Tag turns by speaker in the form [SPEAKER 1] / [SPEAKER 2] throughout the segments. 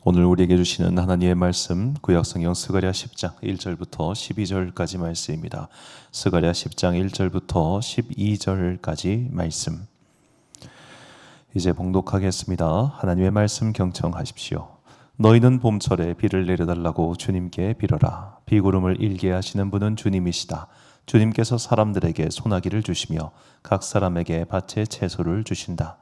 [SPEAKER 1] 오늘 우리에게 주시는 하나님의 말씀 구약성경 스가랴 10장 1절부터 12절까지 말씀입니다. 스가랴 10장 1절부터 12절까지 말씀. 이제 봉독하겠습니다. 하나님의 말씀 경청하십시오. 너희는 봄철에 비를 내려달라고 주님께 빌어라. 비구름을 일게 하시는 분은 주님이시다. 주님께서 사람들에게 소나기를 주시며 각 사람에게 밭에 채소를 주신다.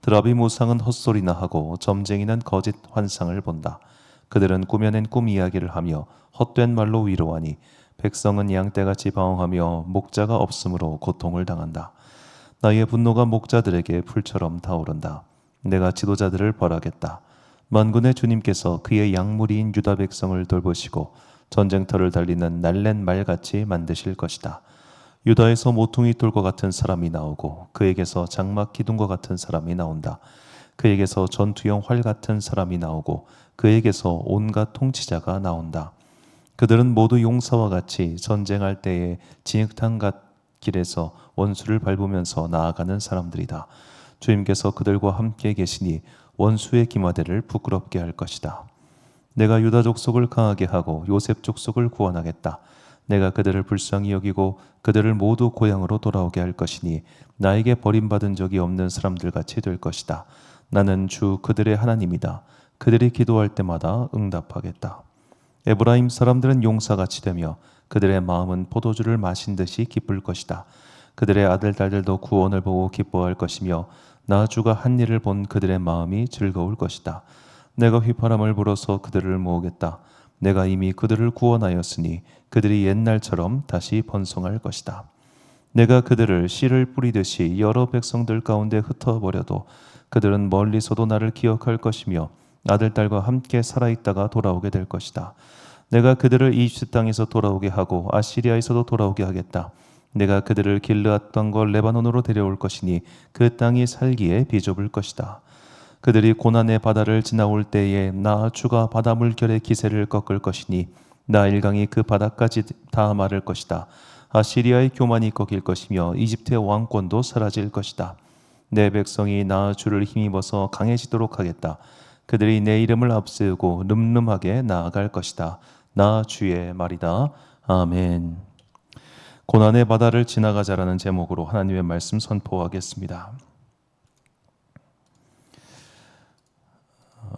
[SPEAKER 1] 드라비 무상은 헛소리나 하고 점쟁이는 거짓 환상을 본다. 그들은 꾸며낸 꿈 이야기를 하며 헛된 말로 위로하니 백성은 양떼같이 방황하며 목자가 없으므로 고통을 당한다. 나의 분노가 목자들에게 풀처럼 타오른다. 내가 지도자들을 벌하겠다. 만군의 주님께서 그의 양무리인 유다 백성을 돌보시고 전쟁터를 달리는 날랜 말같이 만드실 것이다. 유다에서 모퉁이 돌과 같은 사람이 나오고 그에게서 장막 기둥과 같은 사람이 나온다. 그에게서 전투용 활 같은 사람이 나오고 그에게서 온갖 통치자가 나온다. 그들은 모두 용사와 같이 전쟁할 때에 진흙탕 길에서 원수를 밟으면서 나아가는 사람들이다. 주님께서 그들과 함께 계시니 원수의 기마대를 부끄럽게 할 것이다. 내가 유다 족속을 강하게 하고 요셉 족속을 구원하겠다. 내가 그들을 불쌍히 여기고 그들을 모두 고향으로 돌아오게 할 것이니 나에게 버림받은 적이 없는 사람들 같이 될 것이다. 나는 주 그들의 하나님이다. 그들이 기도할 때마다 응답하겠다. 에브라임 사람들은 용사같이 되며 그들의 마음은 포도주를 마신 듯이 기쁠 것이다. 그들의 아들 딸들도 구원을 보고 기뻐할 것이며 나 주가 한 일을 본 그들의 마음이 즐거울 것이다. 내가 휘파람을 불어서 그들을 모으겠다. 내가 이미 그들을 구원하였으니 그들이 옛날처럼 다시 번성할 것이다. 내가 그들을 씨를 뿌리듯이 여러 백성들 가운데 흩어버려도 그들은 멀리서도 나를 기억할 것이며 아들 딸과 함께 살아있다가 돌아오게 될 것이다. 내가 그들을 이집트 땅에서 돌아오게 하고 아시리아에서도 돌아오게 하겠다. 내가 그들을 길르앗 땅과 레바논으로 데려올 것이니 그 땅이 살기에 비좁을 것이다. 그들이 고난의 바다를 지나올 때에 나 주가 바다 물결의 기세를 꺾을 것이니 나 일강이 그 바다까지 다 마를 것이다. 아시리아의 교만이 꺾일 것이며 이집트의 왕권도 사라질 것이다. 내 백성이 나 주를 힘입어서 강해지도록 하겠다. 그들이 내 이름을 앞세우고 늠름하게 나아갈 것이다. 나 주의 말이다. 아멘. 고난의 바다를 지나가자라는 제목으로 하나님의 말씀 선포하겠습니다.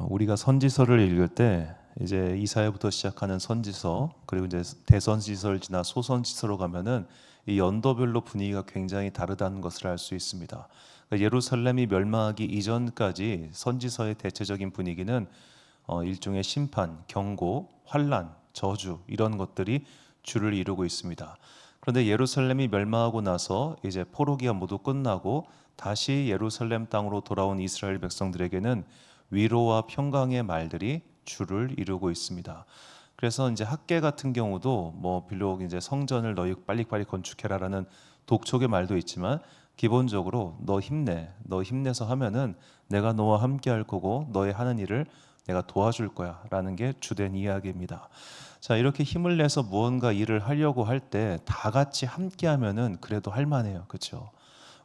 [SPEAKER 1] 우리가 선지서를 읽을 때 이제 이사야부터 시작하는 선지서 그리고 이제 대선지서를 지나 소선지서로 가면은 이 연도별로 분위기가 굉장히 다르다는 것을 알 수 있습니다. 그러니까 예루살렘이 멸망하기 이전까지 선지서의 대체적인 분위기는 일종의 심판, 경고, 환란, 저주 이런 것들이 주를 이루고 있습니다. 그런데 예루살렘이 멸망하고 나서 이제 포로기가 모두 끝나고 다시 예루살렘 땅으로 돌아온 이스라엘 백성들에게는 위로와 평강의 말들이 주를 이루고 있습니다. 그래서 이제 학계 같은 경우도 뭐 비록 이제 성전을 너희 빨리빨리 건축해라라는 독촉의 말도 있지만 기본적으로 너 힘내, 너 힘내서 하면은 내가 너와 함께 할 거고 너의 하는 일을 내가 도와줄 거야라는 게 주된 이야기입니다. 자, 이렇게 힘을 내서 무언가 일을 하려고 할 때 다 같이 함께 하면은 그래도 할 만해요. 그렇죠?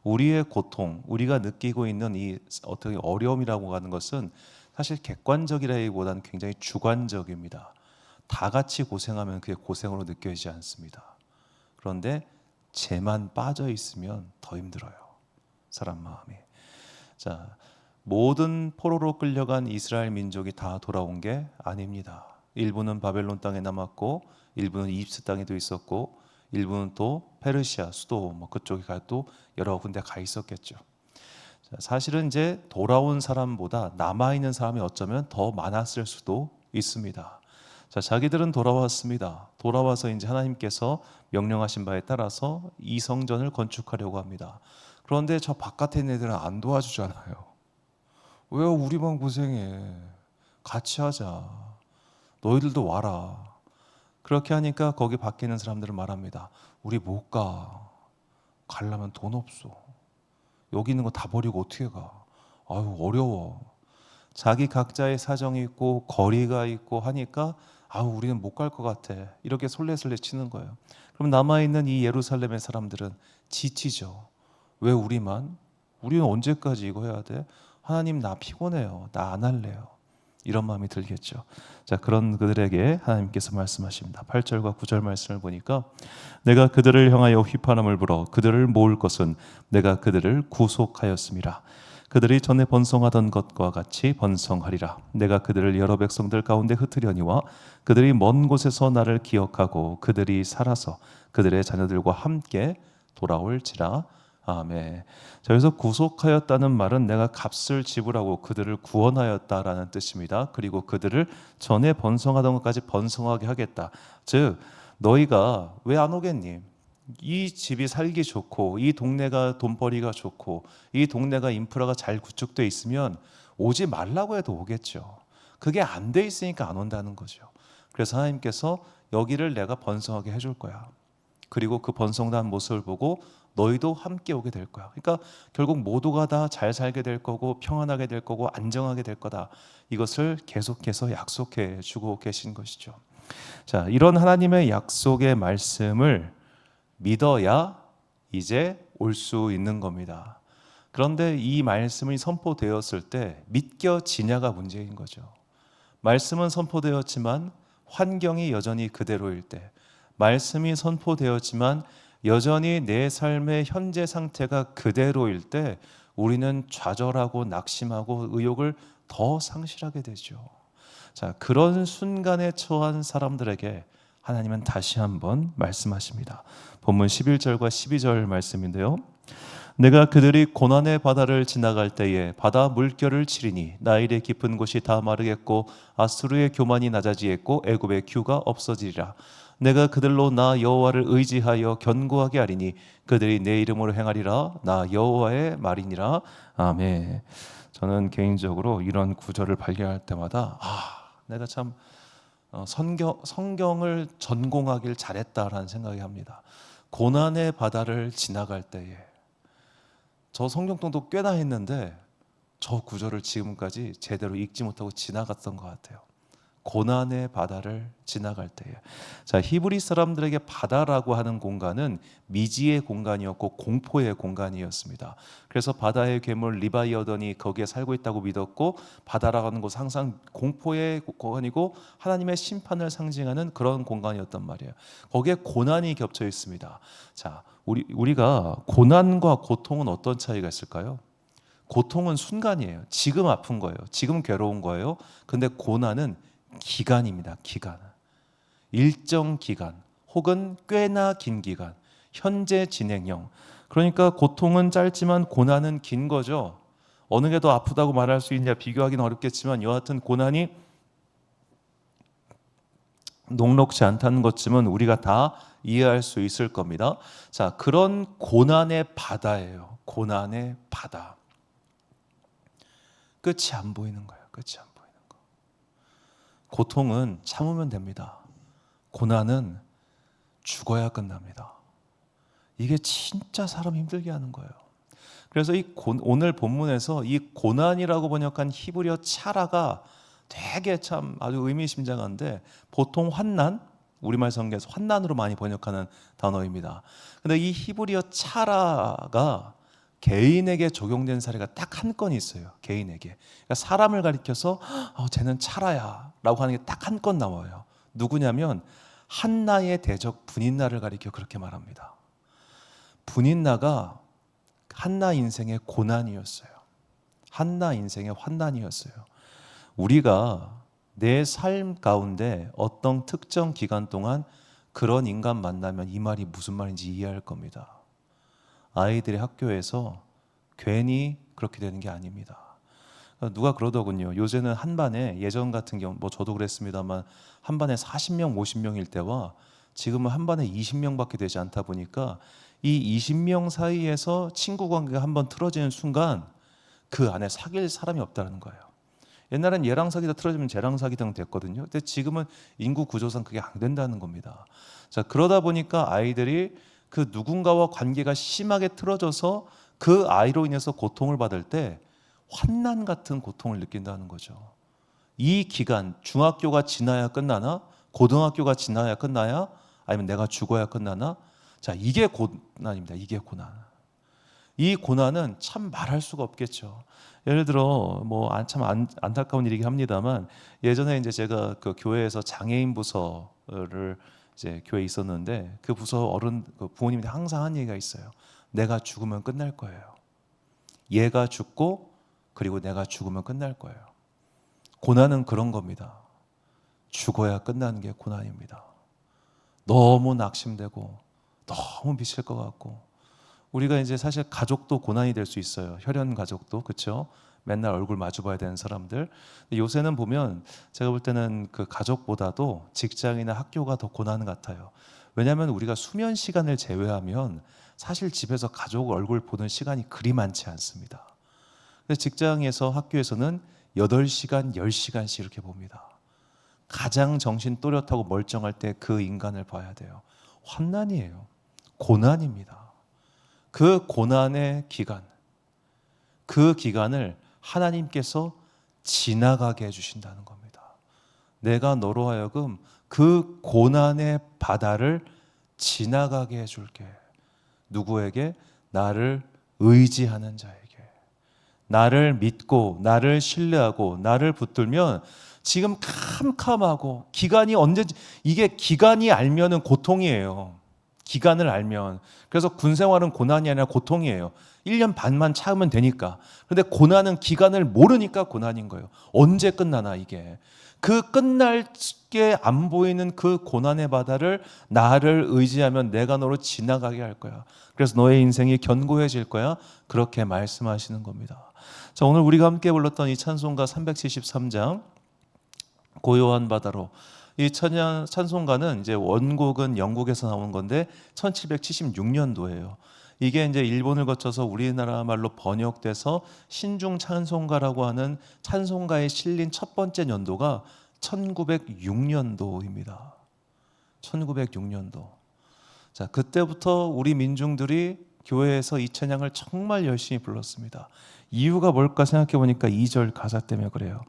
[SPEAKER 1] 우리의 고통, 우리가 느끼고 있는 이 어떻게 어려움이라고 하는 것은 사실 객관적이라기보다는 굉장히 주관적입니다. 다 같이 고생하면 그게 고생으로 느껴지지 않습니다. 그런데 쟤만 빠져 있으면 더 힘들어요. 사람 마음이. 자, 모든 포로로 끌려간 이스라엘 민족이 다 돌아온 게 아닙니다. 일부는 바벨론 땅에 남았고, 일부는 이집트 땅에도 있었고, 일부는 또 페르시아 수도 뭐 그쪽에 또 여러 군데 가 있었겠죠. 사실은 이제 돌아온 사람보다 남아 있는 사람이 어쩌면 더 많았을 수도 있습니다. 자, 자기들은 돌아왔습니다. 돌아와서 이제 하나님께서 명령하신 바에 따라서 이 성전을 건축하려고 합니다. 그런데 저 바깥에 있는 애들은 안 도와주잖아요. 왜 우리만 고생해? 같이 하자. 너희들도 와라. 그렇게 하니까 거기 밖에 있는 사람들은 말합니다. 우리 못 가. 가려면 돈 없어. 여기 있는 거 다 버리고 어떻게 가? 아유, 어려워. 자기 각자의 사정이 있고 거리가 있고 하니까 우리는 못 갈 것 같아. 이렇게 솔레솔레 치는 거예요. 그럼 남아있는 이 예루살렘의 사람들은 지치죠. 왜 우리만? 우리는 언제까지 이거 해야 돼? 하나님 나 피곤해요. 나 안 할래요. 이런 마음이 들겠죠. 자, 그런 그들에게 하나님께서 말씀하십니다. 8절과 9절 말씀을 보니까 내가 그들을 향하여 휘파람을 불어 그들을 모을 것은 내가 그들을 구속하였음이라. 그들이 전에 번성하던 것과 같이 번성하리라. 내가 그들을 여러 백성들 가운데 흩으려니와 그들이 먼 곳에서 나를 기억하고 그들이 살아서 그들의 자녀들과 함께 돌아올지라. 아멘. 자, 여기서 구속하였다는 말은 내가 값을 지불하고 그들을 구원하였다라는 뜻입니다. 그리고 그들을 전에 번성하던 것까지 번성하게 하겠다. 즉 너희가 왜 안 오겠니? 이 집이 살기 좋고 이 동네가 돈벌이가 좋고 이 동네가 인프라가 잘 구축되어 있으면 오지 말라고 해도 오겠죠. 그게 안 돼 있으니까 안 온다는 거죠. 그래서 하나님께서 여기를 내가 번성하게 해줄 거야. 그리고 그 번성한 모습을 보고 너희도 함께 오게 될 거야. 그러니까 결국 모두가 다 잘 살게 될 거고 평안하게 될 거고 안정하게 될 거다. 이것을 계속해서 약속해 주고 계신 것이죠. 자, 이런 하나님의 약속의 말씀을 믿어야 이제 올 수 있는 겁니다. 그런데 이 말씀이 선포되었을 때 믿겨지냐가 문제인 거죠. 말씀은 선포되었지만 환경이 여전히 그대로일 때, 말씀이 선포되었지만 여전히 내 삶의 현재 상태가 그대로일 때 우리는 좌절하고 낙심하고 의욕을 더 상실하게 되죠. 자, 그런 순간에 처한 사람들에게 하나님은 다시 한번 말씀하십니다. 본문 11절과 12절 말씀인데요. 내가 그들이 고난의 바다를 지나갈 때에 바다 물결을 치리니 나일의 깊은 곳이 다 마르겠고 아수르의 교만이 낮아지겠고 애굽의 규가 없어지리라. 내가 그들로 나 여호와를 의지하여 견고하게 하리니 그들이 내 이름으로 행하리라. 나 여호와의 말이니라. 아멘. 저는 개인적으로 이런 구절을 발견할 때마다 내가 참 성경을 전공하길 잘했다라는 생각이 합니다. 고난의 바다를 지나갈 때에, 저 성경통도 꽤나 했는데 저 구절을 지금까지 제대로 읽지 못하고 지나갔던 것 같아요. 고난의 바다를 지나갈 때에. 자, 히브리 사람들에게 바다라고 하는 공간은 미지의 공간이었고 공포의 공간이었습니다. 그래서 바다의 괴물 리바이어던이 거기에 살고 있다고 믿었고, 바다라고 하는 곳은 항상 공포의 공간이고 하나님의 심판을 상징하는 그런 공간이었단 말이에요. 거기에 고난이 겹쳐 있습니다. 자, 우리가 고난과 고통은 어떤 차이가 있을까요? 고통은 순간이에요. 지금 아픈 거예요. 지금 괴로운 거예요. 근데 고난은 기간입니다. 기간. 일정 기간 혹은 꽤나 긴 기간. 현재 진행형. 그러니까 고통은 짧지만 고난은 긴 거죠. 어느 게 더 아프다고 말할 수 있냐 비교하기는 어렵겠지만 여하튼 고난이 녹록지 않다는 것쯤은 우리가 다 이해할 수 있을 겁니다. 자, 그런 고난의 바다예요. 고난의 바다. 끝이 안 보이는 거예요. 끝이 안 보이는 거. 고통은 참으면 됩니다. 고난은 죽어야 끝납니다. 이게 진짜 사람 힘들게 하는 거예요. 그래서 오늘 본문에서 이 고난이라고 번역한 히브리어 차라가 되게 참 아주 의미심장한데, 보통 환난, 우리말 성경에서 환난으로 많이 번역하는 단어입니다. 근데 이 히브리어 차라가 개인에게 적용된 사례가 딱 한 건 있어요. 개인에게. 그러니까 사람을 가리켜서 쟤는 차라야 라고 하는 게 딱 한 건 나와요. 누구냐면 한나의 대적 분인나를 가리켜 그렇게 말합니다. 분인나가 한나 인생의 고난이었어요. 한나 인생의 환난이었어요. 우리가 내 삶 가운데 어떤 특정 기간 동안 그런 인간 만나면 이 말이 무슨 말인지 이해할 겁니다. 아이들의 학교에서 괜히 그렇게 되는 게 아닙니다. 누가 그러더군요. 요새는 한 반에, 예전 같은 경우 뭐 저도 그랬습니다만 한 반에 40명, 50명일 때와 지금은 한 반에 20명밖에 되지 않다 보니까 이 20명 사이에서 친구 관계가 한번 틀어지는 순간 그 안에 사귈 사람이 없다는 거예요. 옛날엔 얘랑 사귀다 틀어지면 쟤랑 사귀다 됐거든요. 근데 지금은 인구 구조상 그게 안 된다는 겁니다. 자, 그러다 보니까 아이들이 그 누군가와 관계가 심하게 틀어져서 그 아이로 인해서 고통을 받을 때 환난 같은 고통을 느낀다는 거죠. 이 기간, 중학교가 지나야 끝나나? 고등학교가 지나야 끝나야? 아니면 내가 죽어야 끝나나? 자, 이게 고난입니다. 이게 고난. 이 고난은 참 말할 수가 없겠죠. 예를 들어 참 안타까운 일이긴 합니다만, 예전에 이제 제가 그 교회에서 장애인 부서를 이제 교회에 있었는데, 그 부서 그 부모님이 항상 한 얘기가 있어요. 내가 죽으면 끝날 거예요. 얘가 죽고 그리고 내가 죽으면 끝날 거예요. 고난은 그런 겁니다. 죽어야 끝나는 게 고난입니다. 너무 낙심되고 너무 미칠 것 같고, 우리가 이제 사실 가족도 고난이 될 수 있어요. 혈연 가족도, 그렇죠? 맨날 얼굴 마주 봐야 되는 사람들. 요새는 보면 제가 볼 때는 그 가족보다도 직장이나 학교가 더 고난 같아요. 왜냐하면 우리가 수면 시간을 제외하면 사실 집에서 가족 얼굴 보는 시간이 그리 많지 않습니다. 그래서 직장에서 학교에서는 8시간, 10시간씩 이렇게 봅니다. 가장 정신 또렷하고 멀쩡할 때 그 인간을 봐야 돼요. 환난이에요. 고난입니다. 그 고난의 기간, 그 기간을 하나님께서 지나가게 해주신다는 겁니다. 내가 너로 하여금 그 고난의 바다를 지나가게 해줄게. 누구에게? 나를 의지하는 자에게. 나를 믿고 나를 신뢰하고 나를 붙들면 지금 캄캄하고 기간이 언제지, 이게 기간이 알면은 고통이에요. 기간을 알면. 그래서 군 생활은 고난이 아니라 고통이에요. 1년 반만 참으면 되니까. 그런데 고난은 기간을 모르니까 고난인 거예요. 언제 끝나나 이게. 그 끝날 게 안 보이는 그 고난의 바다를 나를 의지하면 내가 너로 지나가게 할 거야. 그래서 너의 인생이 견고해질 거야. 그렇게 말씀하시는 겁니다. 자, 오늘 우리가 함께 불렀던 이 찬송가 373장 고요한 바다로, 이 찬송가는 이제 원곡은 영국에서 나온 건데 1776년도예요. 이게 이제 일본을 거쳐서 우리나라 말로 번역돼서 신중 찬송가라고 하는 찬송가에 실린 첫 번째 연도가 1906년도입니다. 1906년도. 자, 그때부터 우리 민중들이 교회에서 이 찬양을 정말 열심히 불렀습니다. 이유가 뭘까 생각해 보니까 2절 가사 때문에 그래요.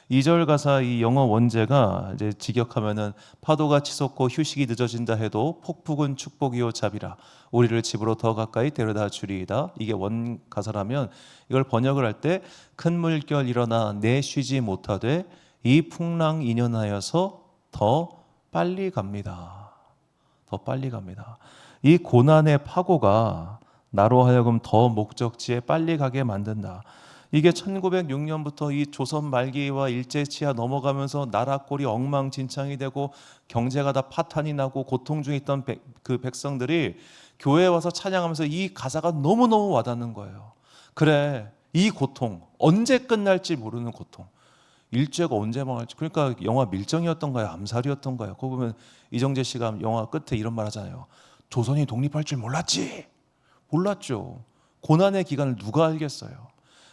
[SPEAKER 1] 2절 가사, 이 영어 원제가 이제 직역하면은 파도가 치솟고 휴식이 늦어진다 해도 폭풍은 축복이요 잡이라 우리를 집으로 더 가까이 데려다 주리이다. 이게 원 가사라면, 이걸 번역을 할 때 큰 물결 일어나 내 쉬지 못하되 이 풍랑 인연하여서 더 빨리 갑니다. 더 빨리 갑니다. 이 고난의 파고가 나로 하여금 더 목적지에 빨리 가게 만든다. 이게 1906년부터 이 조선 말기와 일제치하 넘어가면서 나라 꼴이 엉망진창이 되고 경제가 다 파탄이 나고 고통 중에 있던 그 백성들이 교회에 와서 찬양하면서 이 가사가 너무너무 와닿는 거예요. 그래, 이 고통, 언제 끝날지 모르는 고통, 일제가 언제 망할지. 그러니까 영화 밀정이었던가요? 암살이었던가요? 그거 보면 이정재 씨가 영화 끝에 이런 말 하잖아요. 조선이 독립할 줄 몰랐지? 몰랐죠. 고난의 기간을 누가 알겠어요.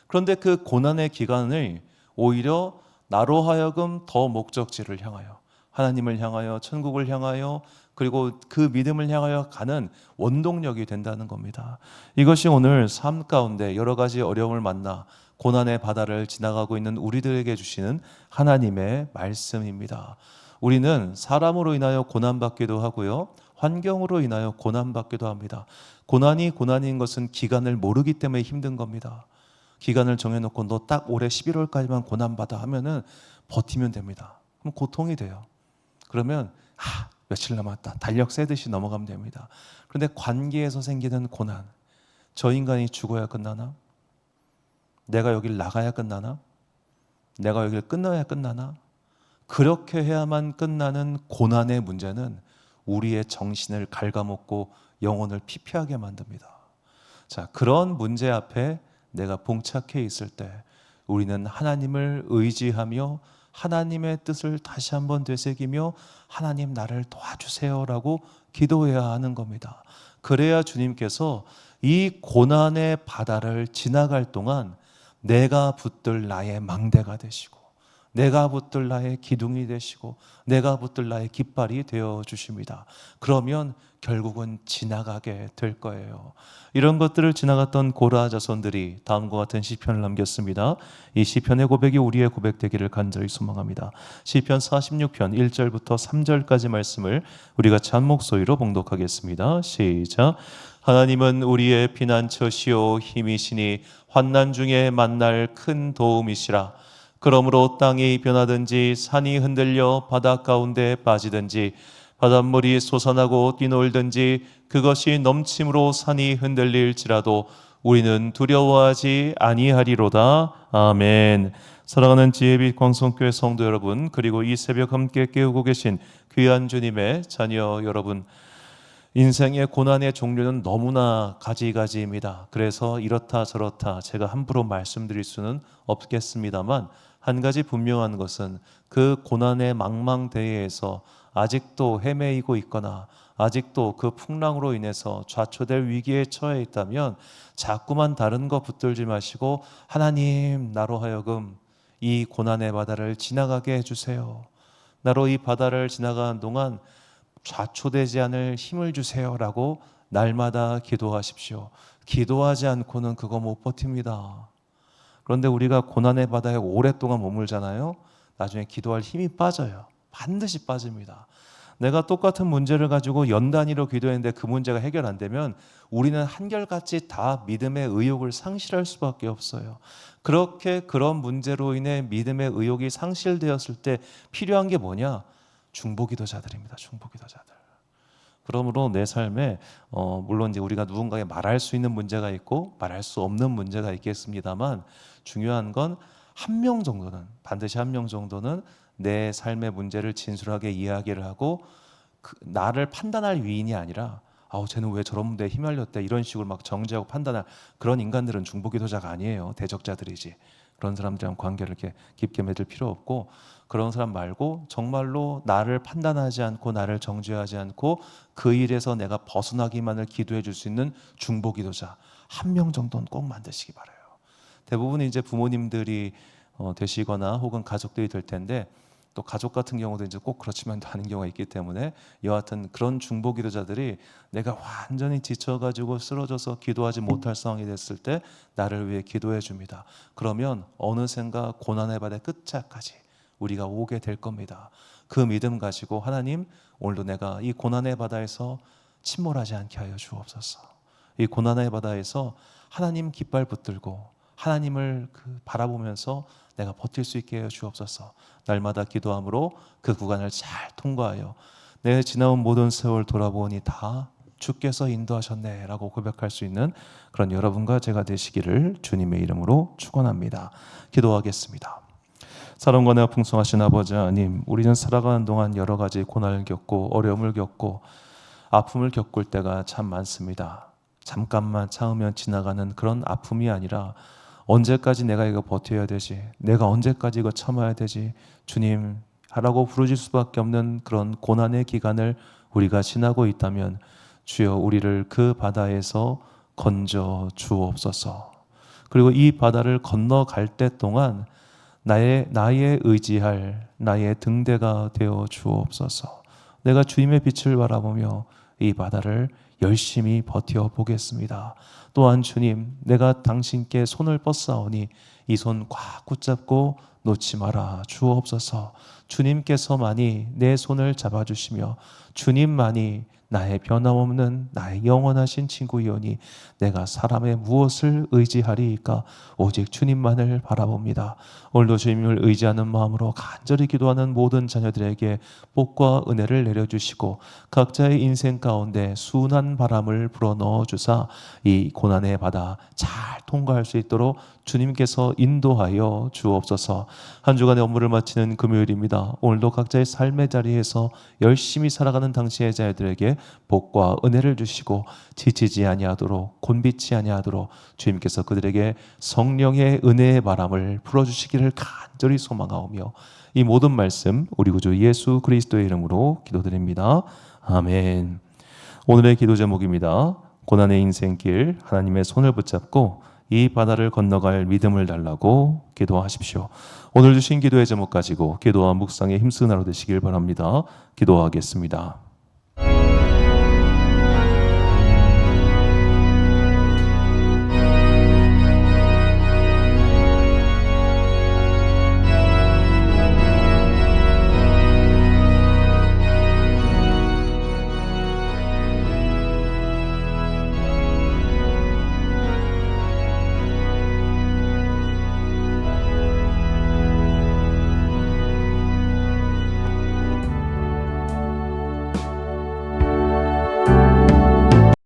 [SPEAKER 1] 그런데 그 고난의 기간을 오히려 나로 하여금 더 목적지를 향하여, 하나님을 향하여, 천국을 향하여, 그리고 그 믿음을 향하여 가는 원동력이 된다는 겁니다. 이것이 오늘 삶 가운데 여러 가지 어려움을 만나 고난의 바다를 지나가고 있는 우리들에게 주시는 하나님의 말씀입니다. 우리는 사람으로 인하여 고난받기도 하고요, 환경으로 인하여 고난받기도 합니다. 고난인 것은 기간을 모르기 때문에 힘든 겁니다. 기간을 정해놓고 너 딱 올해 11월까지만 고난받아 하면은 버티면 됩니다. 그럼 고통이 돼요. 그러면 며칠 남았다, 달력 세듯이 넘어가면 됩니다. 그런데 관계에서 생기는 고난, 저 인간이 죽어야 끝나나? 내가 여길 나가야 끝나나? 내가 여길 끊어야 끝나나? 그렇게 해야만 끝나는 고난의 문제는 우리의 정신을 갉아먹고 영혼을 피폐하게 만듭니다. 자, 그런 문제 앞에 내가 봉착해 있을 때 우리는 하나님을 의지하며 하나님의 뜻을 다시 한번 되새기며 하나님 나를 도와주세요라고 기도해야 하는 겁니다. 그래야 주님께서 이 고난의 바다를 지나갈 동안 내가 붙들 나의 망대가 되시고, 내가 붙들 나의 기둥이 되시고, 내가 붙들 나의 깃발이 되어 주십니다. 그러면 결국은 지나가게 될 거예요. 이런 것들을 지나갔던 고라 자손들이 다음과 같은 시편을 남겼습니다. 이 시편의 고백이 우리의 고백되기를 간절히 소망합니다. 시편 46편 1절부터 3절까지 말씀을 우리가 한 목소리로 봉독하겠습니다. 시작. 하나님은 우리의 피난처시요 힘이시니 환난 중에 만날 큰 도움이시라. 그러므로 땅이 변하든지 산이 흔들려 바다 가운데 빠지든지 바닷물이 솟아나고 뛰놀든지 그것이 넘침으로 산이 흔들릴지라도 우리는 두려워하지 아니하리로다. 아멘. 사랑하는 지혜빛 광성교회 성도 여러분, 그리고 이 새벽 함께 깨우고 계신 귀한 주님의 자녀 여러분, 인생의 고난의 종류는 너무나 가지가지입니다. 그래서 이렇다 저렇다 제가 함부로 말씀드릴 수는 없겠습니다만, 한 가지 분명한 것은 그 고난의 망망대해에서 아직도 헤매이고 있거나 아직도 그 풍랑으로 인해서 좌초될 위기에 처해 있다면 자꾸만 다른 거 붙들지 마시고, 하나님, 나로 하여금 이 고난의 바다를 지나가게 해주세요. 나로 이 바다를 지나가는 동안 좌초되지 않을 힘을 주세요 라고 날마다 기도하십시오. 기도하지 않고는 그거 못 버팁니다. 그런데 우리가 고난의 바다에 오랫동안 머물잖아요. 나중에 기도할 힘이 빠져요. 반드시 빠집니다. 내가 똑같은 문제를 가지고 연 단위로 기도했는데 그 문제가 해결 안 되면 우리는 한결같이 다 믿음의 의욕을 상실할 수밖에 없어요. 그렇게 그런 문제로 인해 믿음의 의욕이 상실되었을 때 필요한 게 뭐냐? 중보기도자들입니다. 중보기도자들. 그러므로 내 삶에 물론 이제 우리가 누군가에게 말할 수 있는 문제가 있고 말할 수 없는 문제가 있겠습니다만, 중요한 건 한 명 정도는, 반드시 한 명 정도는 내 삶의 문제를 진솔하게 이야기를 하고 나를 판단할 위인이 아니라 쟤는 왜 저런 문제에 휘말렸대 이런 식으로 막 정죄하고 판단할 그런 인간들은 중보기도자가 아니에요. 대적자들이지. 그런 사람들이랑 관계를 이렇게 깊게 맺을 필요 없고, 그런 사람 말고 정말로 나를 판단하지 않고 나를 정죄하지 않고 그 일에서 내가 벗어나기만을 기도해 줄 수 있는 중보기도자 한 명 정도는 꼭 만드시기 바라요. 대부분 이제 부모님들이 되시거나 혹은 가족들이 될 텐데, 또 가족 같은 경우도 이제 꼭 그렇지만도 않은 경우가 있기 때문에, 여하튼 그런 중보기도자들이 내가 완전히 지쳐가지고 쓰러져서 기도하지 못할 상황이 됐을 때 나를 위해 기도해 줍니다. 그러면 어느샌가 고난의 바다의 끝자까지 우리가 오게 될 겁니다. 그 믿음 가지고 하나님, 오늘도 내가 이 고난의 바다에서 침몰하지 않게 하여 주옵소서. 이 고난의 바다에서 하나님 깃발 붙들고 하나님을 바라보면서 내가 버틸 수 있게 하여 주옵소서. 날마다 기도함으로 그 구간을 잘 통과하여 내 지나온 모든 세월 돌아보니 다 주께서 인도하셨네 라고 고백할 수 있는 그런 여러분과 제가 되시기를 주님의 이름으로 축원합니다. 기도하겠습니다. 사랑과 은혜가 풍성하신 아버지 하나님, 우리는 살아가는 동안 여러 가지 고난을 겪고 어려움을 겪고 아픔을 겪을 때가 참 많습니다. 잠깐만 참으면 지나가는 그런 아픔이 아니라 언제까지 내가 이거 버텨야 되지? 내가 언제까지 이거 참아야 되지? 주님 하라고 부르실 수밖에 없는 그런 고난의 기간을 우리가 지나고 있다면 주여 우리를 그 바다에서 건져 주옵소서. 그리고 이 바다를 건너갈 때 동안 나의 의지할 나의 등대가 되어 주옵소서. 내가 주님의 빛을 바라보며 이 바다를 열심히 버텨보겠습니다. 또한 주님, 내가 당신께 손을 뻗사오니 이 손 꽉 붙잡고 놓지 마라 주옵소서. 주님께서만이 내 손을 잡아주시며 주님만이 나의 변함없는 나의 영원하신 친구이오니 내가 사람의 무엇을 의지하리이까? 오직 주님만을 바라봅니다. 오늘도 주님을 의지하는 마음으로 간절히 기도하는 모든 자녀들에게 복과 은혜를 내려주시고 각자의 인생 가운데 순한 바람을 불어넣어 주사 이 고난의 바다 잘 통과할 수 있도록 주님께서 인도하여 주옵소서. 한 주간의 업무를 마치는 금요일입니다. 오늘도 각자의 삶의 자리에서 열심히 살아가는 당신의 자녀들에게 복과 은혜를 주시고 지치지 아니하도록 곤비치 아니하도록 주님께서 그들에게 성령의 은혜의 바람을 불어주시기를 간절히 소망하오며 이 모든 말씀 우리 구주 예수 그리스도의 이름으로 기도드립니다. 아멘. 오늘의 기도 제목입니다. 고난의 인생길 하나님의 손을 붙잡고 이 바다를 건너갈 믿음을 달라고 기도하십시오. 오늘 주신 기도의 제목 가지고 기도와 묵상에 힘쓰는 하루 되시길 바랍니다. 기도하겠습니다.